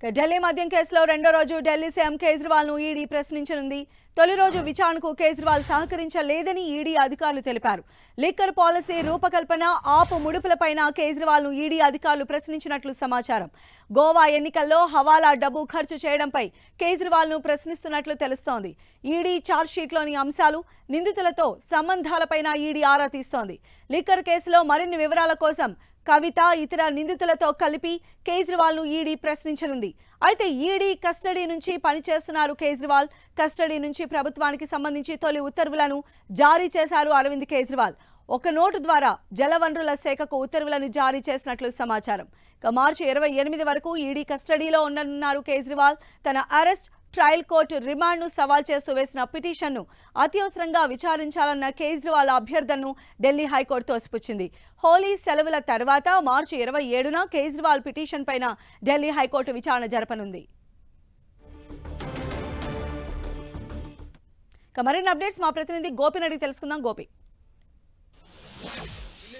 ఢిల్లీ మద్యం కేసులో రెండో రోజు ఢిల్లీ సీఎం కేజ్రీవాల్ ను ఈడీ ప్రశ్నించనుంది. తొలి రోజు విచారణకు కేజ్రీవాల్ సహకరించలేదని ఈడీ అధికారులు తెలిపారు. లిక్కర్ పాలసీ రూపకల్పన ఆపు ముడుపులపైన కేజ్రీవాల్ ను ఈడీ అధికారులు ప్రశ్నించినట్లు సమాచారం. గోవా ఎన్నికల్లో హవాలా డబ్బు ఖర్చు చేయడంపై కేజ్రీవాల్ ను ప్రశ్నిస్తున్నట్లు తెలుస్తోంది. ఈడీ ఛార్జ్షీట్లోని అంశాలు, నిందితులతో సంబంధాలపైన ఈడీ ఆరా తీస్తోంది. లిక్కర్ కేసులో మరిన్ని వివరాల కోసం కవిత ఇతర నిందితులతో కలిపి కేజ్రీవాల్ ను ఈడీ ప్రశ్నించనుంది. అయితే ఈడీ కస్టడీ నుంచి పనిచేస్తున్నారు కేజ్రీవాల్. కస్టడీ నుంచి ప్రభుత్వానికి సంబంధించి తొలి ఉత్తర్వులను జారీ చేశారు అరవింద్ కేజ్రీవాల్. ఒక నోటు ద్వారా జలవనరుల శాఖకు ఉత్తర్వులను జారీ చేసినట్లు సమాచారం. మార్చి 28 వరకు ఈడీ కస్టడీలో ఉండనున్నారు కేజ్రీవాల్. తన అరెస్ట్, ట్రయల్ కోర్టు రిమాండ్ను సవాల్ చేస్తూ వేసిన పిటిషన్ను అత్యవసరంగా విచారించాలన్న కేజ్రీవాల్ అభ్యర్థనను ఢిల్లీ హైకోర్టు తోసిపుచ్చింది. హోలీ సెలవుల తర్వాత మార్చి 27న కేజ్రీవాల్ పిటిషన్ పైన ఢిల్లీ హైకోర్టు విచారణ జరపనుంది. మరిన్ని అప్డేట్స్ మా ప్రతినిధి గోపిని అడిగి తెలుసుకుందాం. Gopi,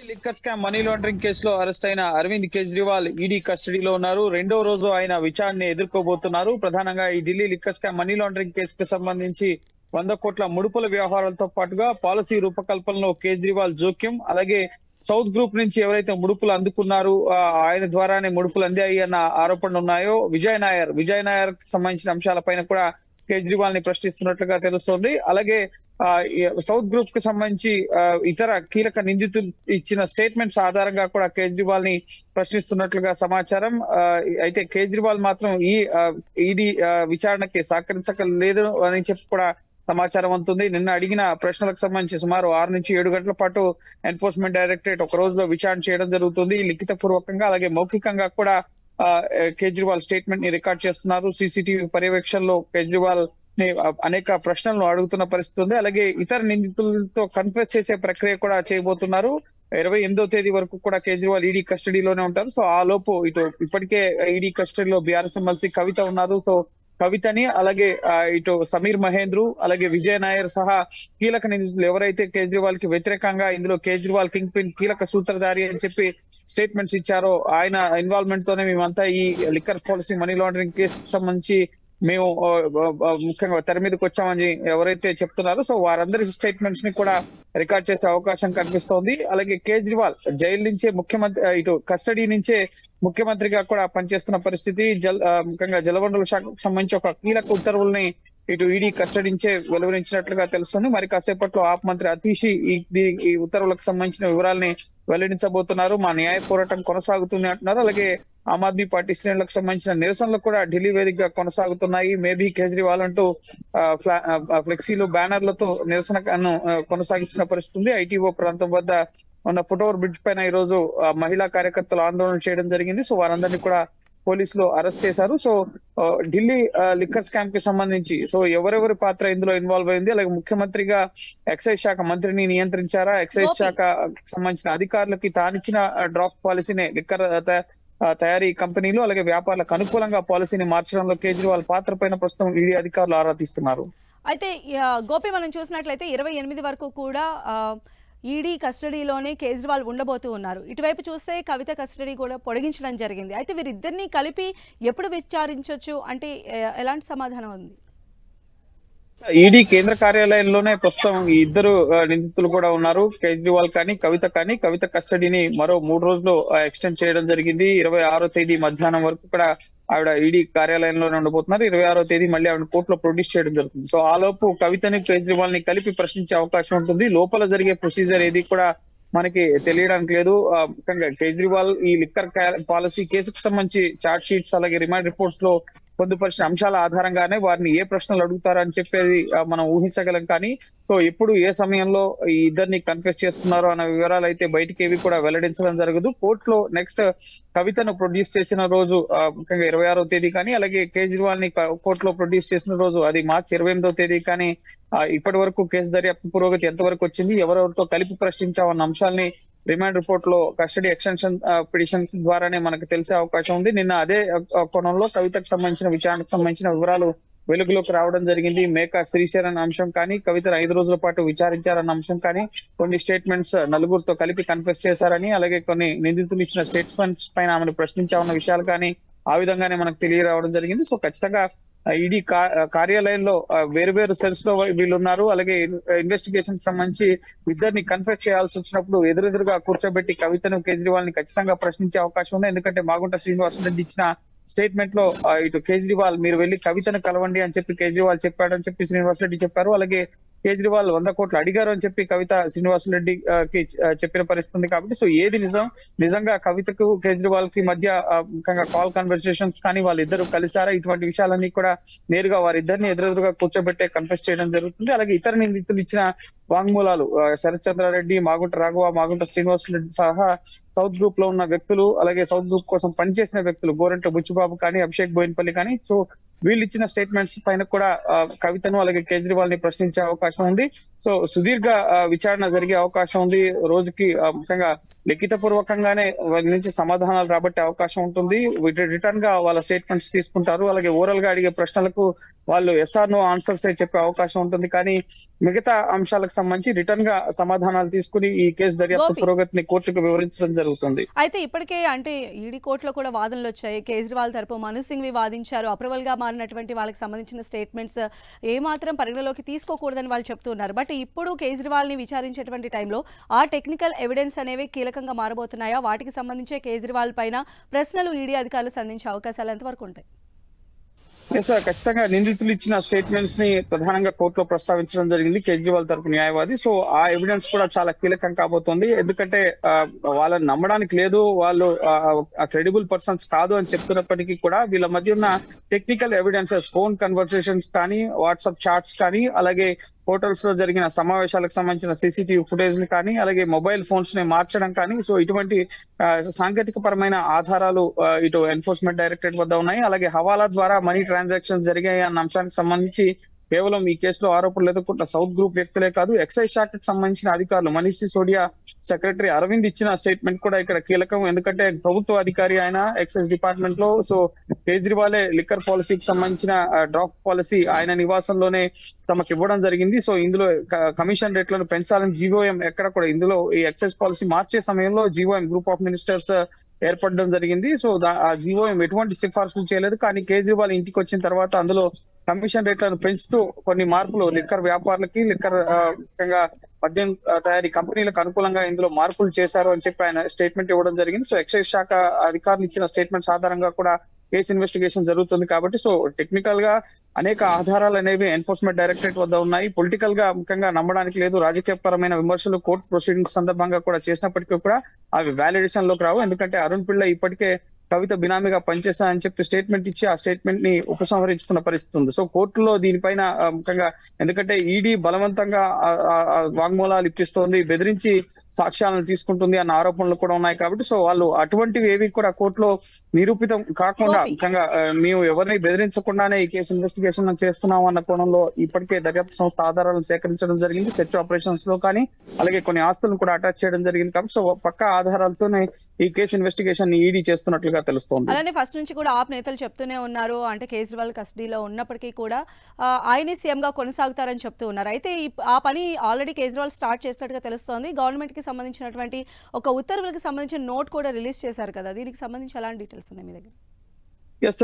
liquor scam money laundering కేసులో అరెస్ట్ అయిన అరవింద్ కేజ్రీవాల్ ఈడీ కస్టడీలో ఉన్నారు. రెండో రోజు ఆయన విచారణ ఎదుర్కోబోతున్నారు. ప్రధానంగా ఈ Delhi liquor scam money laundering కేసుకు సంబంధించి 100 కోట్ల ముడుపుల వ్యవహారాలతో పాటుగా పాలసీ రూపకల్పనలో కేజ్రీవాల్ జోక్యం, అలాగే సౌత్ గ్రూప్ నుంచి ఎవరైతే ముడుపులు అందుకున్నారు ఆయన ద్వారానే ముడుపులు అందాయి అన్న ఆరోపణలు ఉన్నాయో విజయ్ నాయర్ సంబంధించిన అంశాలపైన కూడా కేజ్రీవాల్ ని ప్రశ్నిస్తున్నట్లుగా తెలుస్తోంది. అలాగే సౌత్ గ్రూప్ కు సంబంధించి ఇతర కీలక నిందితులు ఇచ్చిన స్టేట్మెంట్స్ ఆధారంగా కూడా కేజ్రీవాల్ ని ప్రశ్నిస్తున్నట్లుగా సమాచారం. అయితే కేజ్రీవాల్ మాత్రం ఈ ఈడీ విచారణకి సహకరించలేదు అని చెప్పి కూడా సమాచారం అందుతుంది. నిన్న అడిగిన ప్రశ్నలకు సంబంధించి సుమారు 6 నుంచి 7 గంటల పాటు ఎన్ఫోర్స్మెంట్ డైరెక్టరేట్ ఒక రోజులో విచారణ చేయడం జరుగుతుంది. లిఖిత పూర్వకంగా అలాగే మౌఖికంగా కూడా కేజ్రీవాల్ స్టేట్మెంట్ ని రికార్డ్ చేస్తున్నారు. సీసీటీవీ పర్యవేక్షణలో కేజ్రీవాల్ ని అనేక ప్రశ్నలను అడుగుతున్న పరిస్థితి ఉంది. అలాగే ఇతర నిందితులతో కన్ఫరెన్స్ చేసే ప్రక్రియ కూడా చేయబోతున్నారు. 28వ తేదీ వరకు కూడా కేజ్రీవాల్ ఈడీ కస్టడీలోనే ఉంటారు. సో ఆ లోపు ఇప్పటికే ఈడీ కస్టడీలో బీఆర్ఎస్ ఎమ్మెల్సీ కవిత ఉన్నారు. సో కవితని అలాగే ఇటు సమీర్ మహేంద్రు అలాగే విజయ్ నాయర్ సహా కీలక నిందితులు ఎవరైతే కేజ్రీవాల్ కి వ్యతిరేకంగా ఇందులో కేజ్రీవాల్ కింగ్ పిన్ కీలక సూత్రధారి అని చెప్పి స్టేట్మెంట్స్ ఇచ్చారో ఆయన ఇన్వాల్వ్మెంట్ తోనే మేమంతా ఈ లిక్కర్ పాలసీ మనీ లాండరింగ్ కేసుకు సంబంధించి మేము ముఖ్యంగా తెర మీదకి వచ్చామని ఎవరైతే చెప్తున్నారో సో వారందరి స్టేట్మెంట్స్ ని కూడా రికార్డ్ చేసే అవకాశం కనిపిస్తోంది. అలాగే కేజ్రీవాల్ జైలు నుంచే ముఖ్యమంత్రి ఇటు కస్టడీ నుంచే ముఖ్యమంత్రిగా కూడా పనిచేస్తున్న పరిస్థితి. ముఖ్యంగా జలవనరుల శాఖకు సంబంధించి ఒక కీలక ఉత్తర్వుల్ని ఇటు ఈడీ కస్టడీ నుంచే వెలువరించినట్లుగా తెలుస్తుంది. మరి కాసేపట్లో ఆప్ మంత్రి అతీషి ఈ ఉత్తర్వులకు సంబంధించిన వివరాలని వెల్లడించబోతున్నారు. మా న్యాయ పోరాటం కొనసాగుతుంది అంటున్నారు. అలాగే ఆమ్ ఆద్మీ పార్టీ శ్రేణులకు సంబంధించిన నిరసనలు కూడా ఢిల్లీ వేదికగా కొనసాగుతున్నాయి. మేబీ కేజ్రీవాల్ అంటూ ఫ్లెక్సీలు బ్యానర్లతో నిరసన కొనసాగిస్తున్న పరిస్థితి ఉంది. ఐటీఓ ప్రాంతం వద్ద ఉన్న ఫుట్ఓవర్ బ్రిడ్జ్ పైన ఈ రోజు మహిళా కార్యకర్తలు ఆందోళన చేయడం జరిగింది. సో వారందరినీ కూడా పోలీసులు అరెస్ట్ చేశారు. సో ఢిల్లీ లిక్కర్ స్కామ్ కి సంబంధించి సో ఎవరెవరి పాత్ర ఇందులో ఇన్వాల్వ్ అయింది, అలాగే ముఖ్యమంత్రిగా ఎక్సైజ్ శాఖ మంత్రిని నియంత్రించారా, ఎక్సైజ్ శాఖ సంబంధించిన అధికారులకి తానిచ్చిన డ్రాఫ్ట్ పాలసీని లిక్కర్ తయారీ కంపెనీలు అలాగే వ్యాపారులకు అనుకూలంగా పాలసీని మార్చడంలో కేజ్రీవాల్ పాత్ర పైన ప్రస్తుతం ఈడీ అధికారులు ఆరా తీస్తున్నారు. అయితే గోపి, మనం చూసినట్లయితే 28 వరకు కూడా ఈడీ కస్టడీలోనే కేజ్రీవాల్ ఉండబోతూ ఉన్నారు. ఇటువైపు చూస్తే కవిత కస్టడీ కూడా పొడిగించడం జరిగింది. అయితే వీరిద్దరిని కలిపి ఎప్పుడు విచారించవచ్చు అంటే ఎలాంటి సమాధానం ఉంది? ఈడీ కేంద్ర కార్యాలయంలోనే ప్రస్తుతం ఈ ఇద్దరు నిందితులు కూడా ఉన్నారు. కేజ్రీవాల్ కానీ కవిత కస్టడీని మరో 3 రోజులు ఎక్స్టెండ్ చేయడం జరిగింది. 26వ తేదీ మధ్యాహ్నం వరకు కూడా ఆవిడ ఈడీ కార్యాలయంలోనే ఉండబోతున్నారు. 26వ తేదీ మళ్ళీ ఆవిడ కోర్టులో ప్రొడ్యూస్ చేయడం జరుగుతుంది. సో ఆ లోపు కవితని కేజ్రీవాల్ ని కలిపి ప్రశ్నించే అవకాశం ఉంటుంది. లోపల జరిగే ప్రొసీజర్ ఏది కూడా మనకి తెలియడానికి లేదు. ముఖ్యంగా కేజ్రీవాల్ ఈ లిక్కర్ పాలసీ కేసుకు సంబంధించి చార్జ్ షీట్స్ అలాగే రిమాండ్ రిపోర్ట్స్ లో పొందుపరిచిన అంశాల ఆధారంగానే వారిని ఏ ప్రశ్నలు అడుగుతారని చెప్పేది మనం ఊహించగలం. కానీ సో ఎప్పుడు ఏ సమయంలో ఈ ఇద్దరిని కన్ఫెస్ చేస్తున్నారో అన్న వివరాలు అయితే బయటికి ఏవి కూడా వెల్లడించడం జరగదు. కోర్టులో నెక్స్ట్ కవితను ప్రొడ్యూస్ చేసిన రోజు ముఖ్యంగా 26వ తేదీ కానీ అలాగే కేజ్రీవాల్ ని కోర్టులో ప్రొడ్యూస్ చేసిన రోజు అది మార్చి 28వ తేదీ కానీ ఇప్పటి వరకు కేసు దర్యాప్తు పురోగతి ఎంతవరకు వచ్చింది, ఎవరెవరితో కలిపి ప్రశ్నించామన్న అంశాలని రిమాండ్ రిపోర్ట్ లో కస్టడీ ఎక్స్టెన్షన్ పిటిషన్స్ ద్వారానే మనకు తెలిసే అవకాశం ఉంది. నిన్న అదే కోణంలో కవితకు సంబంధించిన విచారణకు సంబంధించిన వివరాలు వెలుగులోకి రావడం జరిగింది. మేక శ్రీశరణ్ అంశం కానీ కవితను 5 రోజుల పాటు విచారించారన్న అంశం కానీ కొన్ని స్టేట్మెంట్స్ నలుగురితో కలిపి కన్ఫెస్ చేశారని అలాగే కొన్ని నిందితులు ఇచ్చిన స్టేట్మెంట్స్ పైన ఆమెను ప్రశ్నించామన్న విషయాలు కానీ ఆ విధంగానే మనకు తెలియరావడం జరిగింది. సో ఖచ్చితంగా ఈడీ కార్యాలయంలో వేరు వేరు సెల్స్ లో వీళ్ళు ఉన్నారు. అలాగే ఇన్వెస్టిగేషన్ కి సంబంధించి ఇద్దరిని కన్ఫెస్ చేయాల్సి వచ్చినప్పుడు ఎదురెదురుగా కూర్చోబెట్టి కవితను, కేజ్రీవాల్ ని ఖచ్చితంగా ప్రశ్నించే అవకాశం ఉంది. ఎందుకంటే మాగుంట శ్రీనివాసరెడ్డి ఇచ్చిన స్టేట్మెంట్ లో ఇటు కేజ్రీవాల్ మీరు వెళ్లి కవితను కలవండి అని చెప్పి కేజ్రీవాల్ చెప్పాడని చెప్పి శ్రీనివాసరెడ్డి చెప్పారు. అలాగే కేజ్రీవాల్ 100 కోట్లు అడిగారు అని చెప్పి కవిత శ్రీనివాసరెడ్డి కి చెప్పిన పరిస్థితి ఉంది. కాబట్టి సో ఏది నిజంగా కవితకు కేజ్రీవాల్ కి మధ్య ముఖ్యంగా కాల్ కన్వర్సేషన్స్ కానీ వాళ్ళిద్దరూ కలిసారా, ఇటువంటి విషయాలన్నీ కూడా నేరుగా వారిద్దరిని ఎదురెదురుగా కూర్చోబెట్టే కన్ఫెస్ చేయడం జరుగుతుంది. అలాగే ఇతర నిందితులు ఇచ్చిన వాంగ్మూలాలు శరత్ చంద్రారెడ్డి, మాగుంట రాఘవ, మాగుంట శ్రీనివాసరెడ్డి సహా సౌత్ గ్రూప్ లో ఉన్న వ్యక్తులు, అలాగే సౌత్ గ్రూప్ కోసం పనిచేసిన వ్యక్తులు గోరంట బుచ్చిబాబు కానీ, అభిషేక్ బోయిన్పల్లి కానీ, సో వీళ్ళు ఇచ్చిన స్టేట్మెంట్స్ పైన కూడా కవితను అలాగే కేజ్రీవాల్ ని ప్రశ్నించే అవకాశం ఉంది. సో సుదీర్ఘ విచారణ జరిగే అవకాశం ఉంది. రోజుకి ముఖ్యంగా లిఖిత పూర్వకంగానే వారి నుంచి సమాధానాలు రాబట్టే అవకాశం ఉంటుంది. రిటర్న్ గా వాళ్ళ స్టేట్మెంట్స్ తీసుకుంటారు. అలాగే ఓరల్ గా అడిగే ప్రశ్నలకు వాళ్ళు ఎస్ఆర్ నో ఆన్సర్స్ చెప్పే అవకాశం ఉంటుంది. కానీ మిగతా అంశాలకు సంబంధించి రిటర్న్ గా సమాధానాలు తీసుకుని ఈ కేసు దర్యాప్తు పురోగతిని కోర్టుకు వివరించడం జరుగుతుంది. అయితే ఇప్పటికే అంటే ఈడీ కోర్టులో కూడా వాదనలు వచ్చాయి. కేజ్రీవాల్ తరపు మను సింగ్ వాదించారు. అప్రూవల్ గా మారినటువంటి వాళ్ళకి సంబంధించిన స్టేట్మెంట్స్ ఏమాత్రం పరిగణలోకి తీసుకోకూడదని వాళ్ళు చెప్తున్నారు. బట్ ఇప్పుడు కేజ్రీవాల్ ని విచారించేటువంటి టైంలో ఆ టెక్నికల్ ఎవిడెన్స్ అనేవి కీలకంగా మారబోతున్నాయా? వాటికి సంబంధించే కేజ్రీవాల్ పైన ప్రశ్నలు ఈడీ అధికారులు సంధించే అవకాశాలు ఎంతవరకు ఉంటాయి? సార్ ఖచ్చితంగా నిందితులు ఇచ్చిన స్టేట్మెంట్స్ ని ప్రధానంగా కోర్టులో ప్రస్తావించడం జరిగింది కేజ్రీవాల్ తరపు న్యాయవాది. సో ఆ ఎవిడెన్స్ కూడా చాలా కీలకం కాబోతోంది. ఎందుకంటే వాళ్ళని నమ్మడానికి లేదు, వాళ్ళు క్రెడిబుల్ పర్సన్స్ కాదు అని చెప్తున్నప్పటికీ కూడా వీళ్ళ మధ్య ఉన్న టెక్నికల్ ఎవిడెన్సెస్, ఫోన్ కన్వర్సేషన్స్ కానీ, వాట్సాప్ చాట్స్ కానీ, అలాగే హోటల్స్ లో జరిగిన సమావేశాలకు సంబంధించిన సీసీటీవీ ఫుటేజ్ ని కానీ, అలాగే మొబైల్ ఫోన్స్ ని మార్చడం కానీ, సో ఇటువంటి సాంకేతిక పరమైన ఆధారాలు ఇటు ఎన్ఫోర్స్మెంట్ డైరెక్టరేట్ వద్ద ఉన్నాయి. అలాగే హవాలా ద్వారా మనీ ట్రాన్సాక్షన్స్ జరిగాయి అన్న అంశానికి సంబంధించి కేవలం ఈ కేసులో ఆరోపణలు ఎదుర్కొంటున్న సౌత్ గ్రూప్ వ్యక్తులే కాదు, ఎక్సైజ్ శాఖకు సంబంధించిన అధికారులు మనీష్ సిసోడియా, సెక్రటరీ అరవింద్ ఇచ్చిన స్టేట్మెంట్ కూడా ఇక్కడ కీలకం. ఎందుకంటే ప్రభుత్వ అధికారి ఆయన ఎక్సైజ్ డిపార్ట్మెంట్ లో. సో కేజ్రీవాలే లిక్కర్ పాలసీకి సంబంధించిన డ్రాప్ పాలసీ ఆయన నివాసంలోనే తమకు ఇవ్వడం జరిగింది. సో ఇందులో కమిషన్ రేట్లను పెంచాలని జీవోఎం ఎక్కడ కూడా ఇందులో ఈ ఎక్సైజ్ పాలసీ మార్చే సమయంలో జీవోఎం గ్రూప్ ఆఫ్ మినిస్టర్స్ ఏర్పడడం జరిగింది. సో ఆ జీవోఎం ఎటువంటి సిఫార్సులు చేయలేదు. కానీ కేజ్రీవాల్ ఇంటికి వచ్చిన తర్వాత అందులో కమిషన్ రేట్లను పెంచుతూ కొన్ని మార్పులు లిక్కర్ వ్యాపారులకి, లిక్కర్ ముఖ్యంగా మద్యం తయారీ కంపెనీలకు అనుకూలంగా ఇందులో మార్పులు చేశారు అని చెప్పి ఆయన స్టేట్మెంట్ ఇవ్వడం జరిగింది. సో ఎక్సైజ్ శాఖ అధికారులు ఇచ్చిన స్టేట్మెంట్స్ ఆధారంగా కూడా కేసు ఇన్వెస్టిగేషన్ జరుగుతుంది. కాబట్టి సో టెక్నికల్ గా అనేక ఆధారాలు అనేవి ఎన్ఫోర్స్మెంట్ డైరెక్టరేట్ వద్ద ఉన్నాయి. పొలిటికల్ గా ముఖ్యంగా నమ్మడానికి లేదు. రాజకీయ పరమైన విమర్శలు కోర్టు ప్రొసీడింగ్స్ సందర్భంగా కూడా చేసినప్పటికీ కూడా అవి వ్యాలిడేషన్ లోకి రావు. ఎందుకంటే అరుణ్ పిళ్ళై ఇప్పటికే కవిత బినామీగా పనిచేశారని చెప్పి స్టేట్మెంట్ ఇచ్చి ఆ స్టేట్మెంట్ ని ఉపసంహరించుకున్న పరిస్థితి ఉంది. సో కోర్టులో దీనిపైన ముఖ్యంగా ఎందుకంటే ఈడీ బలవంతంగా వాంగ్మూలాలు ఇప్పిస్తోంది, బెదిరించి సాక్ష్యాలను తీసుకుంటుంది అన్న ఆరోపణలు కూడా ఉన్నాయి. కాబట్టి సో వాళ్ళు అటువంటివి ఏవి కూడా కోర్టులో నిరూపితం కాకుండా ముఖ్యంగా మేము ఎవరిని బెదిరించకుండానే ఈ కేసు ఇన్వెస్టిగేషన్ చేస్తున్నాం అన్న కోణంలో ఇప్పటికే దర్యాప్తు సంస్థ ఆధారాలను సేకరించడం జరిగింది. సెర్చ్ ఆపరేషన్స్ లో కానీ అలాగే కొన్ని ఆస్తులను కూడా అటాచ్ చేయడం జరిగింది. కాబట్టి సో పక్కా ఆధారాలతోనే ఈ కేసు ఇన్వెస్టిగేషన్ ఈడీ చేస్తున్నట్లుగా తెలుస్తోంది. అలానే ఫస్ట్ నుంచి కూడా ఆప్ నేతలు చెప్తూనే ఉన్నారు, అంటే కేజ్రీవాల్ కస్టడీలో ఉన్నప్పటికీ కూడా ఆయనే సీఎం గా కొనసాగుతారని చెప్తూ ఉన్నారు. అయితే ఆ పని ఆల్రెడీ కేజ్రీవాల్ స్టార్ట్ చేసినట్టుగా తెలుస్తోంది. గవర్నమెంట్ కి సంబంధించినటువంటి ఒక ఉత్తర్వులకు సంబంధించిన నోట్ కూడా రిలీజ్ చేశారు కదా, దీనికి సంబంధించి ఎలాంటి డీటెయిల్స్ ఉన్నాయి మీ దగ్గర? ఎస్,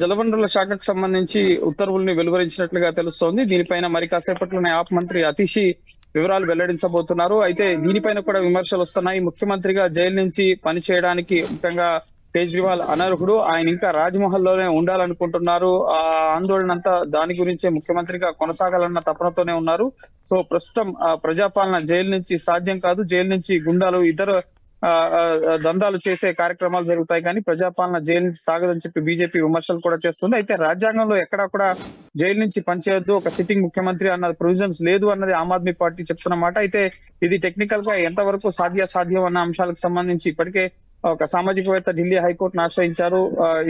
జలవనరుల శాఖకు సంబంధించి ఉత్తర్వుల్ని వెలువరించినట్లుగా తెలుస్తోంది. దీనిపైన మరి కాసేపట్లోనే ఆప్ మంత్రి అతిషి వివరాలు వెల్లడించబోతున్నారు. అయితే దీనిపైన కూడా విమర్శలు వస్తున్నాయి. ముఖ్యమంత్రిగా జైలు నుంచి పనిచేయడానికి ముఖ్యంగా కేజ్రీవాల్ అనర్హుడు, ఆయన ఇంకా రాజ్మహల్ లోనే ఉండాలనుకుంటున్నారు. ఆ ఆందోళన అంతా దాని గురించే ముఖ్యమంత్రిగా కొనసాగాలన్న తపనతోనే ఉన్నారు. సో ప్రస్తుతం ప్రజాపాలన జైలు నుంచి సాధ్యం కాదు. జైలు నుంచి గుండాలు ఇతర దందాలు చేసే కార్యక్రమాలు జరుగుతాయి, కానీ ప్రజాపాలన జైలు నుంచి సాగదని చెప్పి బీజేపీ విమర్శలు కూడా చేస్తుంది. అయితే రాజ్యాంగంలో ఎక్కడా కూడా జైలు నుంచి పనిచేయొద్దు, ఒక సిట్టింగ్ ముఖ్యమంత్రి అన్న ప్రొవిజన్స్ లేదు అన్నది ఆమ్ ఆద్మీ పార్టీ చెప్తున్నమాట. అయితే ఇది టెక్నికల్ గా ఎంతవరకు సాధ్యం అన్న అంశాలకు సంబంధించి ఇప్పటికే ఒక సామాజికవేత్త ఢిల్లీ హైకోర్టును ఆశ్రయించారు.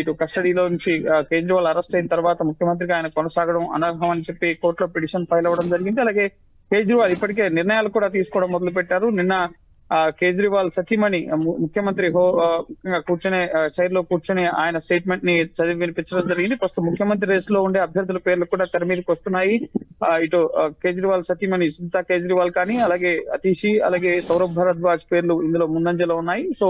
ఇటు కస్టడీలో నుంచి కేజ్రీవాల్ అరెస్ట్ అయిన తర్వాత ముఖ్యమంత్రిగా ఆయన కొనసాగడం అనర్హం అని చెప్పి కోర్టులో పిటిషన్ ఫైల్ అవ్వడం జరిగింది. అలాగే కేజ్రీవాల్ ఇప్పటికే నిర్ణయాలు కూడా తీసుకోవడం మొదలు పెట్టారు. నిన్న కేజ్రీవాల్ సతీమణి ముఖ్యమంత్రి కూర్చొని చైర్ లో కూర్చొని ఆయన స్టేట్మెంట్ ని చదివి వినిపించడం జరిగింది. ప్రస్తుతం ముఖ్యమంత్రి రేస్ లో ఉండే అభ్యర్థుల పేర్లు కూడా తెర మీదకి వస్తున్నాయి. ఇటు కేజ్రీవాల్ సతీమణి సునీతా కేజ్రీవాల్ కానీ, అలాగే అతీషి, అలాగే సౌరభ్ భరద్వాజ్ పేర్లు ఇందులో ముందంజలో ఉన్నాయి. సో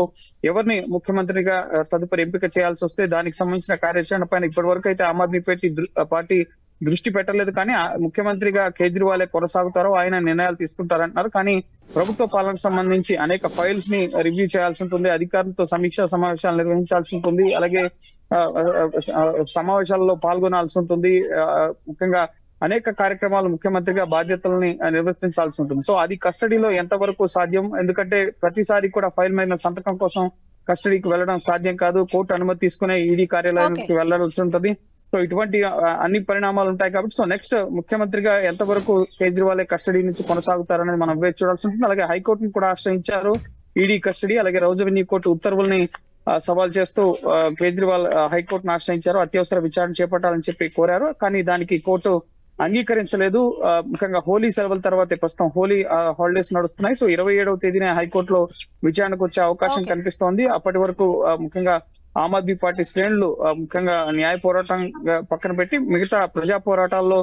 ఎవరిని ముఖ్యమంత్రిగా తదుపరి ఎంపిక చేయాల్సి వస్తే దానికి సంబంధించిన కార్యాచరణ పైన ఇప్పటి వరకు అయితే ఆమ్ ఆద్మీ పార్టీ దృష్టి పెట్టలేదు. కానీ ముఖ్యమంత్రిగా కేజ్రీవాలే కొనసాగుతారో ఆయన నిర్ణయాలు తీసుకుంటారంటున్నారు. కానీ ప్రభుత్వ పాలనకు సంబంధించి అనేక ఫైల్స్ ని రివ్యూ చేయాల్సి ఉంటుంది, అధికారులతో సమీక్షా సమావేశాలు నిర్వహించాల్సి ఉంటుంది, అలాగే సమావేశాల్లో పాల్గొనాల్సి ఉంటుంది. ముఖ్యంగా అనేక కార్యక్రమాలు ముఖ్యమంత్రిగా బాధ్యతల్ని నిర్వర్తించాల్సి ఉంటుంది. సో అది కస్టడీలో ఎంతవరకు సాధ్యం, ఎందుకంటే ప్రతిసారి కూడా ఫైల్ మీద సంతకం కోసం కస్టడీకి వెళ్ళడం సాధ్యం కాదు. కోర్టు అనుమతి తీసుకునే ఈడీ కార్యాలయానికి వెళ్లాల్సి ఉంటుంది. సో ఇటువంటి అన్ని పరిణామాలు ఉంటాయి కాబట్టి సో నెక్స్ట్ ముఖ్యమంత్రిగా ఎంతవరకు కేజ్రీవాల్ కస్టడీ నుంచి కొనసాగుతారనేది మనం వేచి చూడాల్సి ఉంటుంది. అలాగే హైకోర్టును కూడా ఆశ్రయించారు ఈడీ కస్టడీ, అలాగే రౌజ్ అవెన్యూ కోర్టు ఉత్తర్వుల్ని సవాల్ చేస్తూ కేజ్రీవాల్ హైకోర్టును ఆశ్రయించారు. అత్యవసర విచారణ చేపట్టాలని చెప్పి కోరారు. కానీ దానికి కోర్టు అంగీకరించలేదు. ముఖ్యంగా హోలీ సెలవుల తర్వాతే ప్రస్తుతం హోలీ హాలిడేస్ నడుస్తున్నాయి. సో 27వ తేదీనే హైకోర్టులో విచారణకు వచ్చే అవకాశం కనిపిస్తోంది. అప్పటి వరకు ముఖ్యంగా ఆమ్ ఆద్మీ పార్టీ శ్రేణులు ముఖ్యంగా న్యాయ పోరాటం పక్కన పెట్టి మిగతా ప్రజా పోరాటాల్లో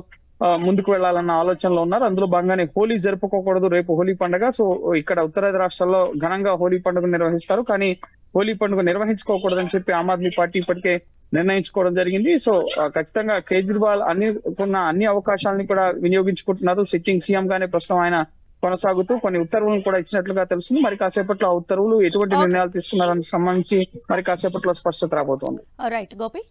ముందుకు వెళ్లాలన్న ఆలోచనలో ఉన్నారు. అందులో భాగంగానే హోలీ జరుపుకోకూడదు, రేపు హోలీ పండుగ. సో ఇక్కడ ఉత్తరాది రాష్ట్రాల్లో ఘనంగా హోలీ పండుగ నిర్వహిస్తారు. కానీ హోలీ పండుగ నిర్వహించుకోకూడదని చెప్పి ఆమ్ ఆద్మీ పార్టీ ఇప్పటికే నిర్ణయించుకోవడం జరిగింది. సో ఖచ్చితంగా కేజ్రీవాల్ అన్ని అవకాశాలని కూడా వినియోగించుకుంటున్నారు. సిట్టింగ్ సీఎం గానే ప్రస్తుతం ఆయన కొనసాగుతూ కొన్ని ఉత్తర్వులను కూడా ఇచ్చినట్లుగా తెలుస్తుంది. మరి కాసేపట్లో ఆ ఉత్తర్వులు ఎటువంటి నిర్ణయాలు తీసుకున్నారని సంబంధించి మరి కాసేపట్లో స్పష్టత రాబోతోంది. రైట్ గోపి.